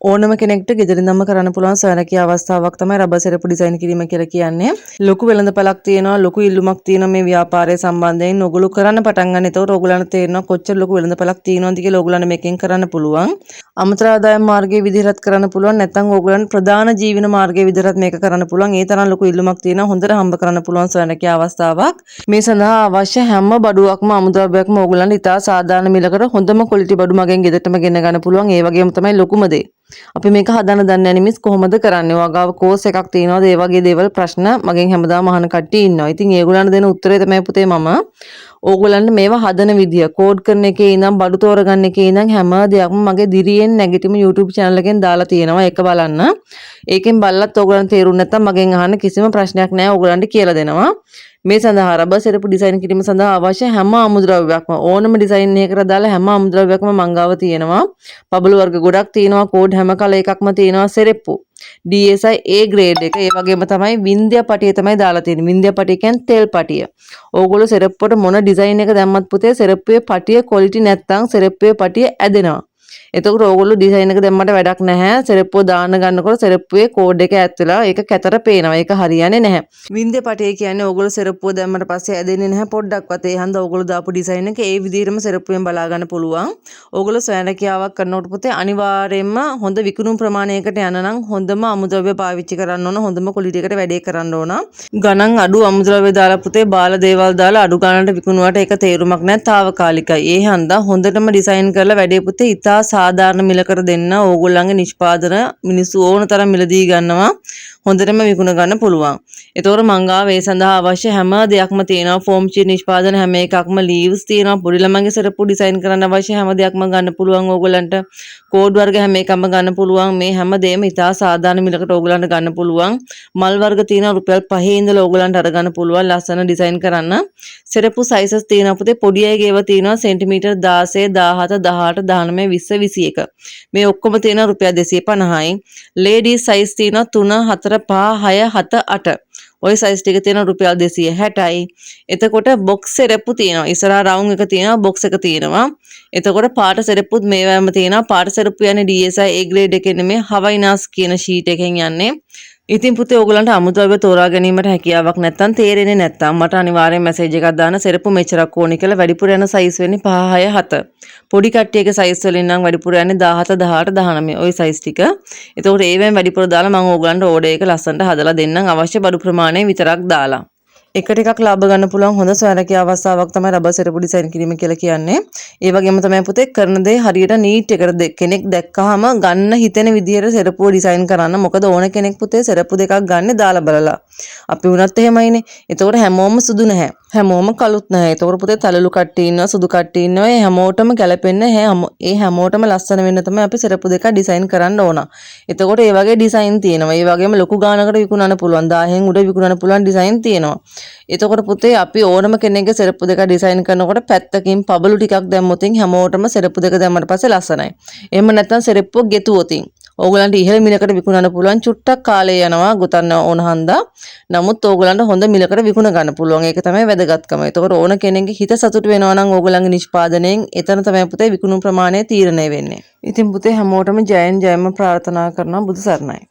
ඕනම කෙනෙක්ට ගෙදරින්දම කරන්න පුළුවන් සොයනකී අවස්ථාවක් තමයි රබර් සෙරප්පු ඩිසයින් කිරීම කියලා කියන්නේ. ලොකු වෙළඳපළක් තියෙනවා, ලොකු ඉල්ලුමක් තියෙනවා මේ ව්‍යාපාරය සම්බන්ධයෙන්. ඕගොල්ලෝ කරන්න පටන් ගන්න. ඒතකොට ඕගොල්ලන්ට තේරෙනවා කොච්චර ලොකු වෙළඳපළක් තියෙනවද කියලා ඕගොල්ලන්ට මේකෙන් කරන්න පුළුවන්. අමතර ආදායම් මාර්ගයේ විදිහට කරන්න පුළුවන්. නැත්නම් ඕගොල්ලන්ට ප්‍රධාන ජීවන මාර්ගයේ විදිහට මේක කරන්න පුළුවන්. ඒ තරම් ලොකු ඉල්ලුමක් තියෙනවා. හොඳට හම්බ කරන්න පුළුවන් සොයනකී අවස්ථාවක්. මේ සඳහා අවශ්‍ය හැම බඩුවක්ම අමුද්‍රව්‍යයක්ම ඕගොල්ලන්ට ඉතා සාධාරණ මිලකට හොඳම ක්වොලිටි බඩු මගෙන් ගෙදරටම ගෙන ගන්න පුළුවන්. ඒ වගේම තමයි ලොකුම දේ. අපි මේක හදන්න දන්නේ නැහැ මිස් කොහොමද කරන්නේ? ඔයාගාව කෝස් එකක් තියෙනවද? ඒ වගේ දේවල් ප්‍රශ්න මගෙන් හැමදාම අහන කට්ටිය ඉන්නවා. ඉතින් ඒගොල්ලන්ට දෙන උත්තරේ තමයි පුතේ මම ඕගොල්ලන්ට මේවා හදන විදිය, කෝඩ් කරන එකේ ඉඳන් බඩු තෝරගන්න එකේ ඉඳන් හැම දෙයක්ම මගේ දිරියෙන් නැගිටිම YouTube channel එකෙන් දාලා තියෙනවා. ඒක බලන්න. ඒකෙන් බලලත් ඕගොල්ලන්ට තේරුම් නැත්නම් මගෙන් අහන්න කිසිම ප්‍රශ්නයක් නැහැ. ඕගොල්ලන්ට කියලා දෙනවා. මේ සඳහා රබර් සෙරප්පු ඩිසයින් කිරීම සඳහා අවශ්‍ය හැම අමුද්‍රව්‍යයක්ම ඕනම ඩිසයින් එකකට දාලා හැම අමුද්‍රව්‍යයක්ම මං ගාව තියෙනවා. බබළු වර්ග ගොඩක් තියෙනවා. කෝඩ් හැම කල එකක්ම තියෙනවා. සෙරප්පු DSI A grade එක. ඒ වගේම තමයි වින්ද්‍යා පටිය තමයි දාලා තියෙන්නේ. වින්ද්‍යා පටිය කියන්නේ තෙල් පටිය. ඕගොල්ලෝ සෙරප්පුවට මොන ඩිසයින් එක දැම්මත් පුතේ සෙරප්පුවේ පටිය ක්වොලිටි නැත්තම් සෙරප්පුවේ පටිය ඇදෙනවා. එතකොට ඕගොල්ලෝ ඩිසයින් එක දැම්මට වැඩක් නැහැ. සෙරප්පුව දාන්න ගන්නකොට සෙරප්පුවේ කෝඩ් එක ඈත් වෙලා ඒක කැතර පේනවා. ඒක හරියන්නේ නැහැ. වින්ද්‍යා පටිය කියන්නේ ඕගොල්ලෝ සෙරප්පුව දැම්මට පස්සේ ඇදෙන්නේ නැහැ පොඩ්ඩක්වත්. ඒ හන්ද ඕගොල්ලෝ දාපු ඩිසයින් එක ඒ විදිහටම සෙරප්පුවෙන් බලා ගන්න පුළුවන්. ඕගොල්ලෝ සොයනකියාවක් කරනකොට පුතේ අනිවාර්යයෙන්ම හොඳ විකුණුම් ප්‍රමාණයකට යන නම් හොඳම අමුද්‍රව්‍ය පාවිච්චි කරන්න ඕන. හොඳම ක්වොලිටි එකට වැඩේ කරන්න ඕන. ගණන් අඩු අමුද්‍රව්‍ය දාලා පුතේ බාල දේවල් දාලා අඩු ගණනට විකුණුවාට ඒක තේරුමක් නැහැ. తాවකාලිකයි. ඒ හන්ද හොඳටම ඩිසයින් කරලා වැඩේ පුතේ ඉතා සාධාරණ මිලකට දෙන්න ඕගොල්ලන්ගේ නිෂ්පාදන මිනිස්සු ඕන තරම් මිලදී ගන්නවා. හොඳටම විකුණ ගන්න පුළුවන්. ඒතකොට මං ගාව ඒ සඳහා අවශ්‍ය හැම දෙයක්ම තියෙනවා. ෆෝම් චීට් නිෂ්පාදන හැම එකක්ම ලීව්ස් තියෙනවා. පොඩි ළමයිගේ සෙරප්පු ඩිසයින් කරන්න අවශ්‍ය හැම දෙයක්ම ගන්න පුළුවන් ඕගොල්ලන්ට. කෝඩ් වර්ග හැම එකක්ම ගන්න පුළුවන්. මේ හැම දෙයක්ම ඉතා සාධාරණ මිලකට ඕගොල්ලන්ට ගන්න පුළුවන්. මල් වර්ග තියෙනවා රුපියල් 5 ඉඳලා ඕගොල්ලන්ට අරගන්න පුළුවන් ලස්සන ඩිසයින් කරන්න. සෙරප්පු සයිසස් තියෙනවා පුතේ පොඩි අයගේ ඒවා තියෙනවා සෙන්ටිමීටර් 16 17 18 19 20 21. මේ ඔක්කොම තියෙනවා රුපියල් 250යි. ලේඩීස් සයිස් තියෙනවා 3 4 5 6 7 8. ඔය සයිස් ටික තියෙනවා රුපියල් 260යි. එතකොට බොක්ස් සෙරප්පු තියෙනවා. ඉස්සරහා රවුම් එක තියෙනවා, බොක්ස් එක තියෙනවා. එතකොට පාට සෙරප්පුත් මේවැම තියෙනවා. පාට සෙරප්පු යන්නේ DSI A grade එකේ නෙමෙයි හවයිනාස් කියන ෂීට් එකෙන් යන්නේ. ඉතින් පුතේ ඕගොල්ලන්ට අමුද්‍රව්‍ය තෝරා ගැනීමට හැකියාවක් නැත්නම් තේරෙන්නේ නැත්නම් මට අනිවාර්යෙන් මැසේජ් එකක් දාන්න. සෙරප්පු මෙච්චරක් ඕනි කියලා. වැඩිපුර යන සයිස් වෙන්නේ 5 6 7. පොඩි කට්ටියගේ සයිස් වලින් නම් වැඩිපුර යන්නේ 17 18 19 ওই සයිස් ටික. එතකොට ඒවෙන් වැඩිපුර දාලා මම ඕගොල්ලන්ට ඕඩර් එක ලස්සනට හදලා දෙන්නම් අවශ්‍ය බඩු ප්‍රමාණය විතරක් දාලා. එකට එකක් ලාභ ගන්න පුළුවන් හොඳ සොයනකී අවස්ථාවක් තමයි රබර් සෙරප්පු ඩිසයින් කිරීම කියලා කියන්නේ. ඒ වගේම තමයි පුතේ කරන දේ හරියට නීට් එකට කෙනෙක් දැක්කහම ගන්න හිතෙන විදියට සෙරප්පුව ඩිසයින් කරන්න. මොකද ඕන කෙනෙක් පුතේ සෙරප්පු දෙකක් ගන්න දාලා බලලා. අපි වුණත් එහෙමයිනේ. එතකොට හැමෝම සුදු නැහැ. හැමෝම කළුත් නැහැ. එතකොට පුතේ තලලු කට්ටිය ඉන්නවා, සුදු කට්ටිය ඉන්නවා. ඒ හැමෝටම ගැලපෙන්න ඒ හැමෝටම ලස්සන වෙන්න තමයි අපි සෙරප්පු දෙක ඩිසයින් කරන්න ඕන. එතකොට ඒ වගේ ඩිසයින් තියෙනවා. ඒ වගේම ලොකු ගානකට විකුණන්න පුළුවන්. 1000න් උඩ විකුණන්න පුළුවන් ඩිසයින් තියෙනවා. එතකොට පුතේ අපි ඕනම කෙනෙක්ගේ සෙරප්පු දෙක ඩිසයින් කරනකොට පැත්තකින් පබළු ටිකක් දැම්මොතින් හැමෝටම සෙරප්පු දෙක දැම්මට පස්සේ ලස්සනයි. එහෙම නැත්නම් සෙරප්පුව ගෙතුවොතින් ඕගලන්ට ඉහළ මිලකට විකුණන්න පුළුවන්. චුට්ටක් කාලේ යනවා ගොතන්න ඕන හන්දා. නමුත් ඕගලන්ට හොඳ මිලකට විකුණ ගන්න පුළුවන්. ඒක තමයි වැදගත්කම. එතකොට ඕන කෙනෙක්ගේ හිත සතුට වෙනවා නම් ඕගලන්ගේ නිෂ්පාදනයෙන් එතන තමයි පුතේ විකුණු ප්‍රමාණය තීරණය වෙන්නේ. ඉතින් පුතේ හැමෝටම ජයෙන් ජයම ප්‍රාර්ථනා කරනවා. බුදු සරණයි.